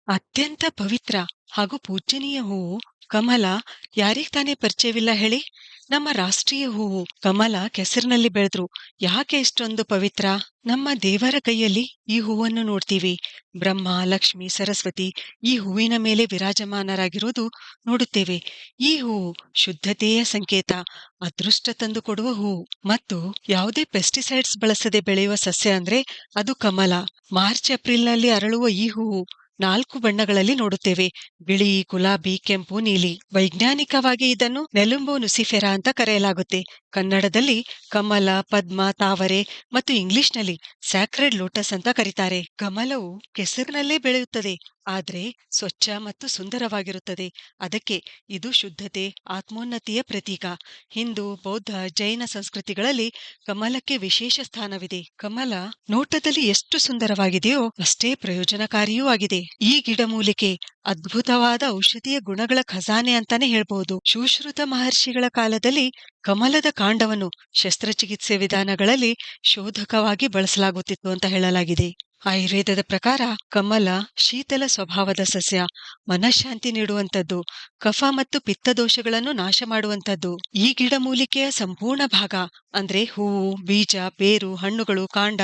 ಅತ್ಯಂತ ಪವಿತ್ರ ಹಾಗೂ ಪೂಜ್ಯನೀಯ ಹೂವು ಕಮಲ ಯಾರಿಗ್ ತಾನೇ ಪರಿಚಯವಿಲ್ಲ ಹೇಳಿ. ನಮ್ಮ ರಾಷ್ಟ್ರೀಯ ಹೂವು ಕಮಲ ಕೆಸರಿನಲ್ಲಿ ಬೆಳೆದ್ರು ಯಾಕೆ ಇಷ್ಟೊಂದು ಪವಿತ್ರ? ನಮ್ಮ ದೇವರ ಕೈಯಲ್ಲಿ ಈ ಹೂವನ್ನು ನೋಡ್ತೀವಿ. ಬ್ರಹ್ಮ, ಲಕ್ಷ್ಮಿ, ಸರಸ್ವತಿ ಈ ಹೂವಿನ ಮೇಲೆ ವಿರಾಜಮಾನರಾಗಿರುವುದು ನೋಡುತ್ತೇವೆ. ಈ ಹೂವು ಶುದ್ಧತೆಯ ಸಂಕೇತ, ಅದೃಷ್ಟ ತಂದು ಕೊಡುವ ಹೂವು ಮತ್ತು ಯಾವುದೇ ಪೆಸ್ಟಿಸೈಡ್ಸ್ ಬಳಸದೆ ಬೆಳೆಯುವ ಸಸ್ಯ ಅಂದ್ರೆ ಅದು ಕಮಲ. ಮಾರ್ಚ್ ಏಪ್ರಿಲ್ನಲ್ಲಿ ಅರಳುವ ಈ ಹೂವು 4 ಬಣ್ಣಗಳಲ್ಲಿ ನೋಡುತ್ತೇವೆ: ಬಿಳಿ, ಗುಲಾಬಿ, ಕೆಂಪು, ನೀಲಿ. ವೈಜ್ಞಾನಿಕವಾಗಿ ಇದನ್ನು ನೆಲುಂಬೋ ನುಸಿಫೆರಾ ಅಂತ ಕರೆಯಲಾಗುತ್ತೆ. ಕನ್ನಡದಲ್ಲಿ ಕಮಲ, ಪದ್ಮ, ತಾವರೆ ಮತ್ತು ಇಂಗ್ಲಿಷ್ನಲ್ಲಿ ಸ್ಯಾಕ್ರೆಡ್ ಲೋಟಸ್ ಅಂತ ಕರೀತಾರೆ. ಕಮಲವು ಕೆಸರಿನಲ್ಲೇ ಬೆಳೆಯುತ್ತದೆ, ಆದ್ರೆ ಸ್ವಚ್ಛ ಮತ್ತು ಸುಂದರವಾಗಿರುತ್ತದೆ. ಅದಕ್ಕೆ ಇದು ಶುದ್ಧತೆ, ಆತ್ಮೋನ್ನತಿಯ ಪ್ರತೀಕ. ಹಿಂದೂ, ಬೌದ್ಧ, ಜೈನ ಸಂಸ್ಕೃತಿಗಳಲ್ಲಿ ಕಮಲಕ್ಕೆ ವಿಶೇಷ ಸ್ಥಾನವಿದೆ. ಕಮಲ ನೋಟದಲ್ಲಿ ಎಷ್ಟು ಸುಂದರವಾಗಿದೆಯೋ ಅಷ್ಟೇ ಪ್ರಯೋಜನಕಾರಿಯೂ ಆಗಿದೆ. ಈ ಗಿಡಮೂಲಿಕೆ ಅದ್ಭುತವಾದ ಔಷಧೀಯ ಗುಣಗಳ ಖಜಾನೆ ಅಂತಾನೆ ಹೇಳ್ಬಹುದು. ಸುಶ್ರುತ ಮಹರ್ಷಿಗಳ ಕಾಲದಲ್ಲಿ ಕಮಲದ ಕಾಂಡವನ್ನು ಶಸ್ತ್ರಚಿಕಿತ್ಸೆ ವಿಧಾನಗಳಲ್ಲಿ ಶೋಧಕವಾಗಿ ಬಳಸಲಾಗುತ್ತಿತ್ತು ಅಂತ ಹೇಳಲಾಗಿದೆ. ಆಯುರ್ವೇದದ ಪ್ರಕಾರ ಕಮಲ ಶೀತಲ ಸ್ವಭಾವದ ಸಸ್ಯ, ಮನಃಶಾಂತಿ ನೀಡುವಂಥದ್ದು, ಕಫ ಮತ್ತು ಪಿತ್ತ ದೋಷಗಳನ್ನು ನಾಶ ಮಾಡುವಂಥದ್ದು. ಈ ಗಿಡಮೂಲಿಕೆಯ ಸಂಪೂರ್ಣ ಭಾಗ ಅಂದ್ರೆ ಹೂವು, ಬೀಜ, ಬೇರು, ಹಣ್ಣುಗಳು, ಕಾಂಡ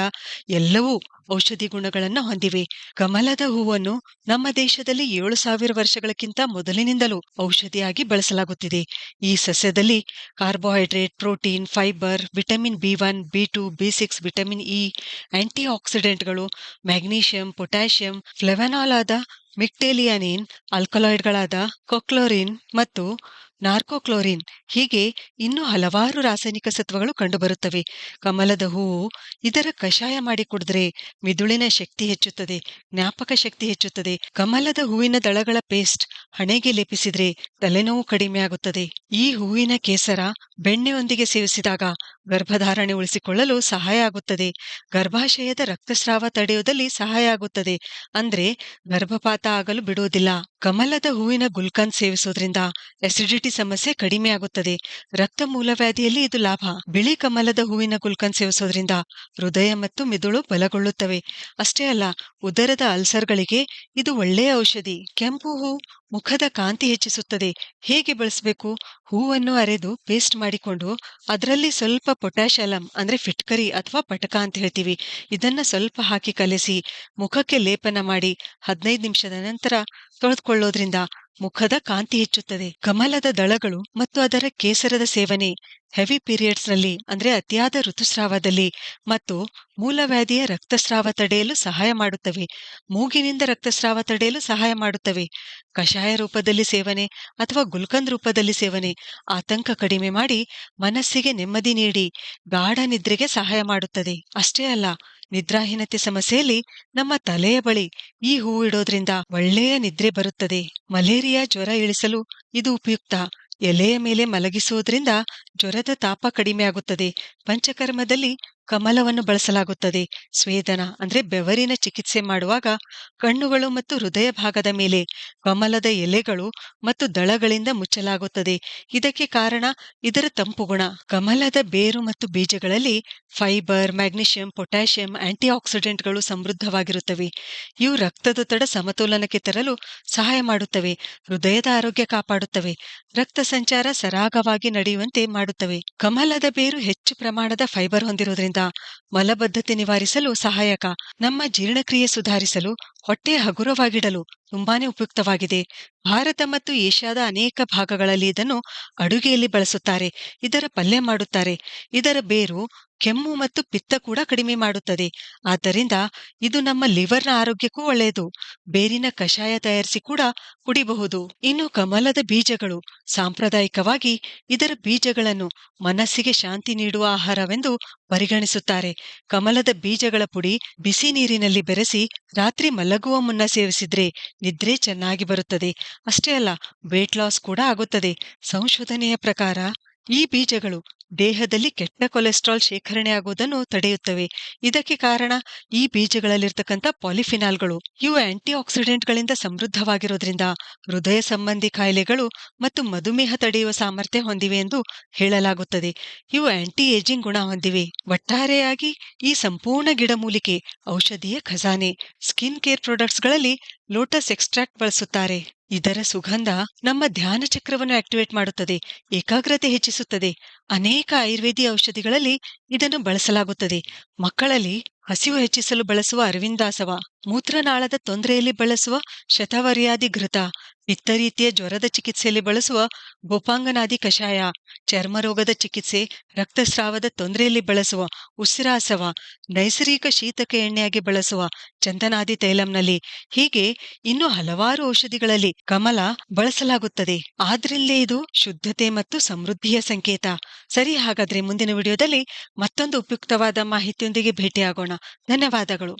ಎಲ್ಲವೂ ಔಷಧಿ ಗುಣಗಳನ್ನು ಹೊಂದಿವೆ. ಕಮಲದ ಹೂವನ್ನು ನಮ್ಮ ದೇಶದಲ್ಲಿ 7,000 ವರ್ಷಗಳಕ್ಕಿಂತ ಮೊದಲಿನಿಂದಲೂ ಔಷಧಿಯಾಗಿ ಬಳಸಲಾಗುತ್ತಿದೆ. ಈ ಸಸ್ಯದಲ್ಲಿ ಕಾರ್ಬೋಹೈಡ್ರೇಟ್, ಪ್ರೋಟೀನ್, ಫೈಬರ್, ವಿಟಮಿನ್ ಬಿ1, ಬಿ2, ಬಿ6, ವಿಟಮಿನ್ ಇ, ಆಂಟಿ ಆಕ್ಸಿಡೆಂಟ್ಗಳು, ಮ್ಯಾಗ್ನೀಷಿಯಂ, ಪೊಟ್ಯಾಷಿಯಂ, ಫ್ಲೆವನಾಲ್ ಆದ ಮಿಕ್ಟೇಲಿಯನಿನ್, ಆಲ್ಕಲಾಯ್ಡ್ಗಳಾದ ಕೊಕ್ಲೋರಿನ್ ಮತ್ತು ನಾರ್ಕೋಕ್ಲೋರಿನ್ ಹೀಗೆ ಇನ್ನೂ ಹಲವಾರು ರಾಸಾಯನಿಕ ಸತ್ವಗಳು ಕಂಡುಬರುತ್ತವೆ. ಕಮಲದ ಹೂವು ಇದರ ಕಷಾಯ ಮಾಡಿ ಕುಡಿದ್ರೆ ಮಿದುಳಿನ ಶಕ್ತಿ ಹೆಚ್ಚುತ್ತದೆ, ಜ್ಞಾಪಕ ಶಕ್ತಿ ಹೆಚ್ಚುತ್ತದೆ. ಕಮಲದ ಹೂವಿನ ದಳಗಳ ಪೇಸ್ಟ್ ಹಣೆಗೆ ಲೇಪಿಸಿದ್ರೆ ತಲೆನೋವು ಕಡಿಮೆ ಆಗುತ್ತದೆ. ಈ ಹೂವಿನ ಕೇಸರ ಬೆಣ್ಣೆಯೊಂದಿಗೆ ಸೇವಿಸಿದಾಗ ಗರ್ಭಧಾರಣೆ ಉಳಿಸಿಕೊಳ್ಳಲು ಸಹಾಯ ಆಗುತ್ತದೆ. ಗರ್ಭಾಶಯದ ರಕ್ತಸ್ರಾವ ತಡೆಯುವುದಲ್ಲಿ ಸಹಾಯ ಆಗುತ್ತದೆ, ಅಂದ್ರೆ ಗರ್ಭಪಾತ ಆಗಲು ಬಿಡುವುದಿಲ್ಲ. ಕಮಲದ ಹೂವಿನ ಗುಲ್ಕಂದ್ ಸೇವಿಸೋದ್ರಿಂದ ಅಸಿಡಿಟಿ ಸಮಸ್ಯೆ ಕಡಿಮೆ ಆಗುತ್ತದೆ. ರಕ್ತ ಮೂಲವ್ಯಾಧಿಯಲ್ಲಿ ಇದು ಲಾಭ. ಬಿಳಿ ಕಮಲದ ಹೂವಿನ ಗುಲ್ಕಂದ್ ಸೇವಿಸೋದ್ರಿಂದ ಹೃದಯ ಮತ್ತು ಮಿದುಳು ಬಲಗೊಳ್ಳುತ್ತವೆ. ಅಷ್ಟೇ ಅಲ್ಲ, ಉದರದ ಅಲ್ಸರ್ಗಳಿಗೆ ಇದು ಒಳ್ಳೆಯ ಔಷಧಿ. ಕೆಂಪು ಹೂ ಮುಖದ ಕಾಂತಿ ಹೆಚ್ಚಿಸುತ್ತದೆ. ಹೇಗೆ ಬಳಸಬೇಕು? ಹೂವನ್ನು ಅರೆದು ಪೇಸ್ಟ್ ಮಾಡಿಕೊಂಡು ಅದರಲ್ಲಿ ಸ್ವಲ್ಪ ಪೊಟ್ಯಾಶಲಂ ಅಂದ್ರೆ ಫಿಟ್ಕರಿ ಅಥವಾ ಪಟಕ ಅಂತ ಹೇಳ್ತೀವಿ, ಇದನ್ನ ಸ್ವಲ್ಪ ಹಾಕಿ ಕಲೆಸಿ ಮುಖಕ್ಕೆ ಲೇಪನ ಮಾಡಿ 15 ನಿಮಿಷದ ನಂತರ ತೊಳೆದುಕೊಳ್ಳೋದ್ರಿಂದ ಮುಖದ ಕಾಂತಿ ಹೆಚ್ಚುತ್ತದೆ. ಕಮಲದ ದಳಗಳು ಮತ್ತು ಅದರ ಕೇಸರದ ಸೇವನೆ ಹೆವಿ ಪೀರಿಯಡ್ಸ್ ನಲ್ಲಿ ಅಂದ್ರೆ ಅತಿಯಾದ ಋತುಸ್ರಾವದಲ್ಲಿ ಮತ್ತು ಮೂಲವ್ಯಾಧಿಯ ರಕ್ತಸ್ರಾವ ತಡೆಯಲು ಸಹಾಯ ಮಾಡುತ್ತವೆ. ಮೂಗಿನಿಂದ ರಕ್ತಸ್ರಾವ ತಡೆಯಲು ಸಹಾಯ ಮಾಡುತ್ತವೆ. ಕಷಾಯ ರೂಪದಲ್ಲಿ ಸೇವನೆ ಅಥವಾ ಗುಲ್ಕಂದ್ ರೂಪದಲ್ಲಿ ಸೇವನೆ ಆತಂಕ ಕಡಿಮೆ ಮಾಡಿ ಮನಸ್ಸಿಗೆ ನೆಮ್ಮದಿ ನೀಡಿ ಗಾಢ ನಿದ್ರೆಗೆ ಸಹಾಯ ಮಾಡುತ್ತದೆ. ಅಷ್ಟೇ ಅಲ್ಲ, ನಿದ್ರಾಹೀನತೆ ಸಮಸ್ಯೆಯಲ್ಲಿ ನಮ್ಮ ತಲೆಯ ಬಳಿ ಈ ಹೂ ಇಡೋದ್ರಿಂದ ಒಳ್ಳೆಯ ನಿದ್ರೆ ಬರುತ್ತದೆ. ಮಲೇರಿಯಾ ಜ್ವರ ಇಳಿಸಲು ಇದು ಉಪಯುಕ್ತ. ಎಲೆಯ ಮೇಲೆ ಮಲಗಿಸುವುದರಿಂದ ಜ್ವರದ ತಾಪ ಕಡಿಮೆ ಆಗುತ್ತದೆ. ಪಂಚಕರ್ಮದಲ್ಲಿ ಕಮಲವನ್ನು ಬಳಸಲಾಗುತ್ತದೆ. ಸ್ವೇದನ ಅಂದ್ರೆ ಬೆವರಿನ ಚಿಕಿತ್ಸೆ ಮಾಡುವಾಗ ಕಣ್ಣುಗಳು ಮತ್ತು ಹೃದಯ ಭಾಗದ ಮೇಲೆ ಕಮಲದ ಎಲೆಗಳು ಮತ್ತು ದಳಗಳಿಂದ ಮುಚ್ಚಲಾಗುತ್ತದೆ. ಇದಕ್ಕೆ ಕಾರಣ ಇದರ ತಂಪು ಗುಣ. ಕಮಲದ ಬೇರು ಮತ್ತು ಬೀಜಗಳಲ್ಲಿ ಫೈಬರ್, ಮ್ಯಾಗ್ನೀಷಿಯಂ, ಪೊಟ್ಯಾಷಿಯಂ, ಆಂಟಿ ಆಕ್ಸಿಡೆಂಟ್ಗಳು ಸಮೃದ್ಧವಾಗಿರುತ್ತವೆ. ಇವು ರಕ್ತದೊತ್ತಡ ಸಮತೋಲನಕ್ಕೆ ತರಲು ಸಹಾಯ ಮಾಡುತ್ತವೆ, ಹೃದಯದ ಆರೋಗ್ಯ ಕಾಪಾಡುತ್ತವೆ, ರಕ್ತ ಸಂಚಾರ ಸರಾಗವಾಗಿ ನಡೆಯುವಂತೆ ಮಾಡುತ್ತವೆ. ಕಮಲದ ಬೇರು ಹೆಚ್ಚು ಪ್ರಮಾಣದ ಫೈಬರ್ ಹೊಂದಿರುವುದರಿಂದ ಮಲಬದ್ಧತೆ ನಿವಾರಿಸಲು ಸಹಾಯಕ, ನಮ್ಮ ಜೀರ್ಣಕ್ರಿಯೆ ಸುಧಾರಿಸಲು, ಹೊಟ್ಟೆ ಹಗುರವಾಗಿಡಲು ತುಂಬಾನೇ ಉಪಯುಕ್ತವಾಗಿದೆ. ಭಾರತ ಮತ್ತು ಏಷ್ಯಾದ ಅನೇಕ ಭಾಗಗಳಲ್ಲಿ ಇದನ್ನು ಅಡುಗೆಯಲ್ಲಿ ಬಳಸುತ್ತಾರೆ. ಇದರ ಪಲ್ಯ ಮಾಡುತ್ತಾರೆ. ಇದರ ಬೇರು ಕೆಮ್ಮು ಮತ್ತು ಪಿತ್ತ ಕೂಡ ಕಡಿಮೆ ಮಾಡುತ್ತದೆ. ಆದ್ದರಿಂದ ಇದು ನಮ್ಮ ಲಿವರ್ನ ಆರೋಗ್ಯಕ್ಕೂ ಒಳ್ಳೆಯದು. ಬೇರಿನ ಕಷಾಯ ತಯಾರಿಸಿ ಕೂಡ ಕುಡಿಬಹುದು. ಇನ್ನು ಕಮಲದ ಬೀಜಗಳು ಸಾಂಪ್ರದಾಯಿಕವಾಗಿ ಇದರ ಬೀಜಗಳನ್ನು ಮನಸ್ಸಿಗೆ ಶಾಂತಿ ನೀಡುವ ಆಹಾರವೆಂದು ಪರಿಗಣಿಸುತ್ತಾರೆ. ಕಮಲದ ಬೀಜಗಳ ಪುಡಿ ಬಿಸಿ ನೀರಿನಲ್ಲಿ ಬೆರೆಸಿ ರಾತ್ರಿ ಮಲಗುವ ಮುನ್ನ ಸೇವಿಸಿದ್ರೆ ನಿದ್ರೆ ಚೆನ್ನಾಗಿ ಬರುತ್ತದೆ. ಅಷ್ಟೇ ಅಲ್ಲ, ವೇಟ್ ಲಾಸ್ ಕೂಡ ಆಗುತ್ತದೆ. ಸಂಶೋಧನೆಯ ಪ್ರಕಾರ ಈ ಬೀಜಗಳು ದೇಹದಲ್ಲಿ ಕೆಟ್ಟ ಕೊಲೆಸ್ಟ್ರಾಲ್ ಶೇಖರಣೆ ಆಗುವುದನ್ನು ತಡೆಯುತ್ತವೆ. ಇದಕ್ಕೆ ಕಾರಣ ಈ ಬೀಜಗಳಲ್ಲಿರ್ತಕ್ಕಂಥ ಪಾಲಿಫಿನಾಲ್ಗಳು. ಇವು ಆಂಟಿ ಆಕ್ಸಿಡೆಂಟ್ಗಳಿಂದ ಸಮೃದ್ಧವಾಗಿರೋದ್ರಿಂದ ಹೃದಯ ಸಂಬಂಧಿ ಕಾಯಿಲೆಗಳು ಮತ್ತು ಮಧುಮೇಹ ತಡೆಯುವ ಸಾಮರ್ಥ್ಯ ಹೊಂದಿವೆ ಎಂದು ಹೇಳಲಾಗುತ್ತದೆ. ಇವು ಆಂಟಿ ಏಜಿಂಗ್ ಗುಣ ಹೊಂದಿವೆ. ಒಟ್ಟಾರೆಯಾಗಿ ಈ ಸಂಪೂರ್ಣ ಗಿಡಮೂಲಿಕೆ ಔಷಧೀಯ ಖಜಾನೆ. ಸ್ಕಿನ್ ಕೇರ್ ಪ್ರಾಡಕ್ಟ್ಸ್ಗಳಲ್ಲಿ ಲೋಟಸ್ ಎಕ್ಸ್ಟ್ರಾಕ್ಟ್ ಬಳಸುತ್ತಾರೆ. ಇದರ ಸುಗಂಧ ನಮ್ಮ ಧ್ಯಾನ ಚಕ್ರವನ್ನು ಆಕ್ಟಿವೇಟ್ ಮಾಡುತ್ತದೆ, ಏಕಾಗ್ರತೆ ಹೆಚ್ಚಿಸುತ್ತದೆ. ಅನೇಕ ಆಯುರ್ವೇದಿ ಔಷಧಿಗಳಲ್ಲಿ ಇದನ್ನು ಬಳಸಲಾಗುತ್ತದೆ. ಮಕ್ಕಳಲ್ಲಿ ಹಸಿವು ಹೆಚ್ಚಿಸಲು ಬಳಸುವ ಅರವಿಂದಾಸವ, ಮೂತ್ರನಾಳದ ತೊಂದರೆಯಲ್ಲಿ ಬಳಸುವ ಶತವರ್ಯಾದಿ ಘೃತ, ಪಿತ್ತ ರೀತಿಯ ಜ್ವರದ ಚಿಕಿತ್ಸೆಯಲ್ಲಿ ಬಳಸುವ ಗೋಪಾಂಗನಾದಿ ಕಷಾಯ, ಚರ್ಮರೋಗದ ಚಿಕಿತ್ಸೆ, ರಕ್ತಸ್ರಾವದ ತೊಂದರೆಯಲ್ಲಿ ಬಳಸುವ ಉಸಿರಾಸವ, ನೈಸರ್ಗಿಕ ಶೀತಕ ಎಣ್ಣೆಯಾಗಿ ಬಳಸುವ ಚಂದನಾದಿ ತೈಲಂನಲ್ಲಿ, ಹೀಗೆ ಇನ್ನು ಹಲವಾರು ಔಷಧಿಗಳಲ್ಲಿ ಕಮಲ ಬಳಸಲಾಗುತ್ತದೆ. ಆದ್ರಿಂದಲೇ ಇದು ಶುದ್ಧತೆ ಮತ್ತು ಸಮೃದ್ಧಿಯ ಸಂಕೇತ. ಸರಿ, ಹಾಗಾದ್ರೆ ಮುಂದಿನ ವಿಡಿಯೋದಲ್ಲಿ ಮತ್ತೊಂದು ಉಪಯುಕ್ತವಾದ ಮಾಹಿತಿಯೊಂದಿಗೆ ಭೇಟಿಯಾಗೋಣ. ಧನ್ಯವಾದಗಳು.